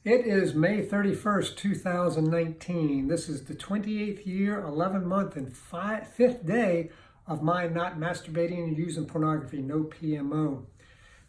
It is May 31st, 2019. This is the 28th year, 11th month, and 5th day of my not masturbating and using pornography, no PMO.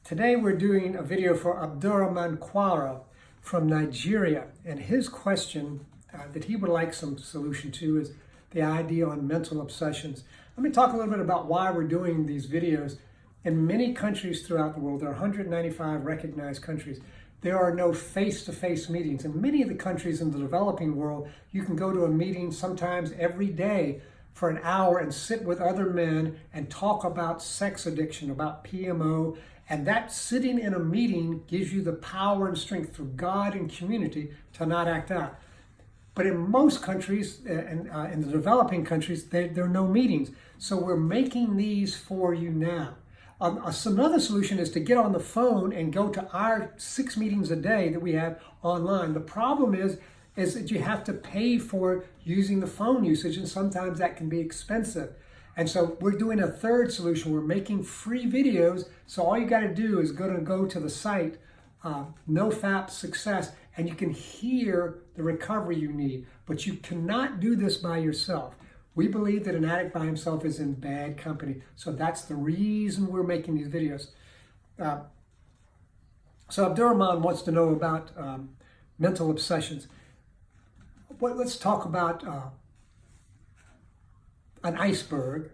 Today we're doing a video for Abdurrahman Kwara from Nigeria, and his question that he would like some solution to is the idea on mental obsessions. Let me talk a little bit about why we're doing these videos. In many countries throughout the world, there are 195 recognized countries. There are no face-to-face meetings. In many of the countries in the developing world, you can go to a meeting sometimes every day for an hour and sit with other men and talk about sex addiction, about PMO, and that sitting in a meeting gives you the power and strength through God and community to not act out. But in most countries, and in the developing countries, there are no meetings. So we're making these for you now. Another solution is to get on the phone and go to our 6 meetings a day that we have online. The problem is that you have to pay for using the phone usage, and sometimes that can be expensive. And so we're doing a third solution. We're making free videos. So all you got to do is go to the site, NoFap Success, and you can hear the recovery you need. But you cannot do this by yourself. We believe that an addict by himself is in bad company. So that's the reason we're making these videos. So Abdurrahman wants to know about mental obsessions. Let's talk about an iceberg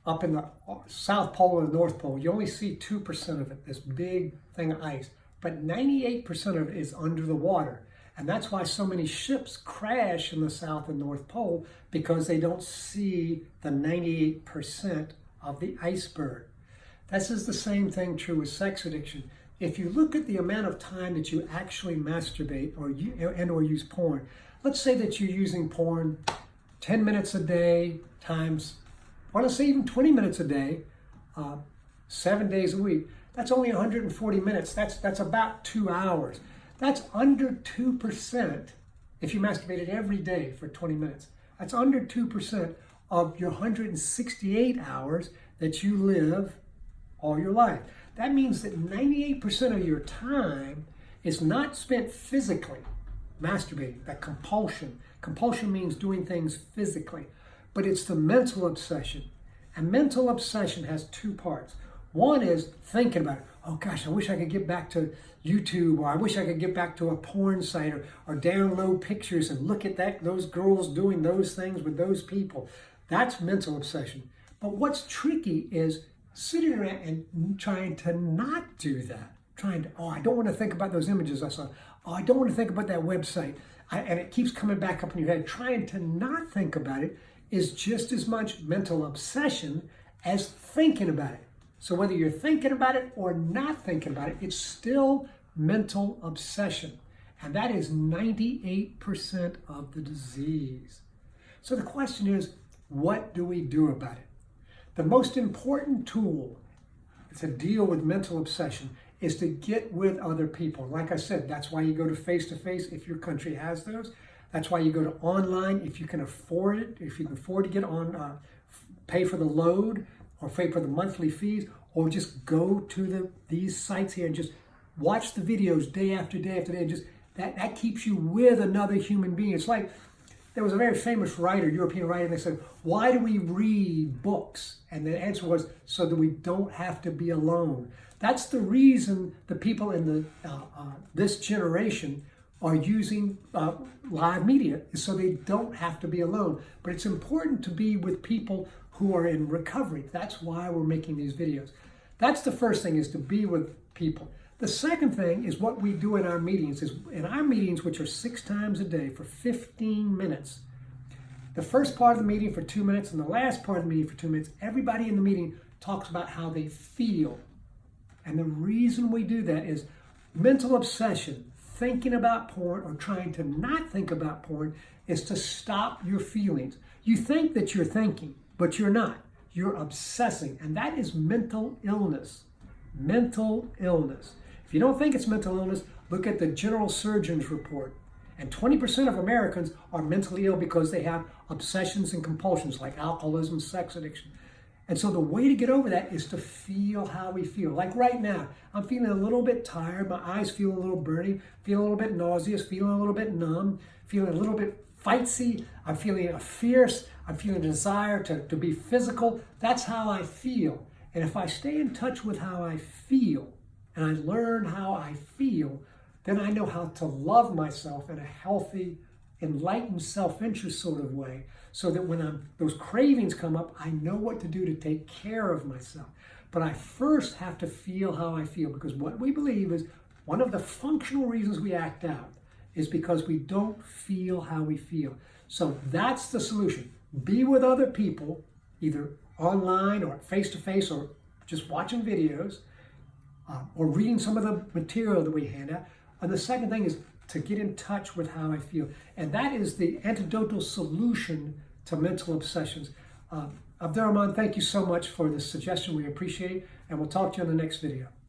up in the South Pole and the North Pole. You only see 2% of it, this big thing of ice. But 98% of it is under the water. And that's why so many ships crash in the South and North Pole, because they don't see the 98% of the iceberg. This is the same thing true with sex addiction. If you look at the amount of time that you actually masturbate or use porn, let's say that you're using porn 10 minutes a day times, or let's say even 20 minutes a day, 7 days a week. That's only 140 minutes. That's about 2 hours. That's under 2% if you masturbated every day for 20 minutes. That's under 2% of your 168 hours that you live all your life. That means that 98% of your time is not spent physically masturbating, that compulsion. Compulsion means doing things physically, but it's the mental obsession. And mental obsession has 2 parts. One is thinking about it. Oh gosh, I wish I could get back to YouTube, or I wish I could get back to a porn site, or download pictures and look at those girls doing those things with those people. That's mental obsession. But what's tricky is sitting around and trying to not do that. I don't want to think about those images I saw. Oh, I don't want to think about that website. And it keeps coming back up in your head. Trying to not think about it is just as much mental obsession as thinking about it. So whether you're thinking about it or not thinking about it, it's still mental obsession. And that is 98% of the disease. So the question is, what do we do about it? The most important tool to deal with mental obsession is to get with other people. Like I said, that's why you go to face-to-face if your country has those. That's why you go to online if you can afford it, if you can afford to get on, pay for the load, or pay for the monthly fees, or just go to these sites here and just watch the videos day after day after day. And just that keeps you with another human being. It's like, there was a very famous writer, European writer, and they said, why do we read books? And the answer was, so that we don't have to be alone. That's the reason the people in this generation are using live media, is so they don't have to be alone. But it's important to be with people who are in recovery. That's why we're making these videos. That's the first thing, is to be with people. The second thing is what we do in our meetings. In our meetings, which are 6 times a day for 15 minutes, the first part of the meeting for 2 minutes and the last part of the meeting for 2 minutes, everybody in the meeting talks about how they feel. And the reason we do that is mental obsession, thinking about porn or trying to not think about porn, is to stop your feelings. You think that you're thinking, but you're not. You're obsessing, and that is mental illness. Mental illness. If you don't think it's mental illness, look at the general surgeon's report. And 20% of Americans are mentally ill because they have obsessions and compulsions like alcoholism, sex addiction. And so the way to get over that is to feel how we feel. Like right now, I'm feeling a little bit tired. My eyes feel a little burning, feeling a little bit nauseous, feeling a little bit numb, feeling a little bit fightsy. I'm feeling fierce. I'm feeling a desire to be physical. That's how I feel. And if I stay in touch with how I feel, and I learn how I feel, then I know how to love myself in a healthy, enlightened, self-interest sort of way, so that when those cravings come up, I know what to do to take care of myself. But I first have to feel how I feel, because what we believe is one of the functional reasons we act out is because we don't feel how we feel. So that's the solution. Be with other people, either online or face-to-face or just watching videos or reading some of the material that we hand out. And the second thing is to get in touch with how I feel. And that is the antidotal solution to mental obsessions. Abdurrahman, thank you so much for this suggestion. We appreciate it. And we'll talk to you in the next video.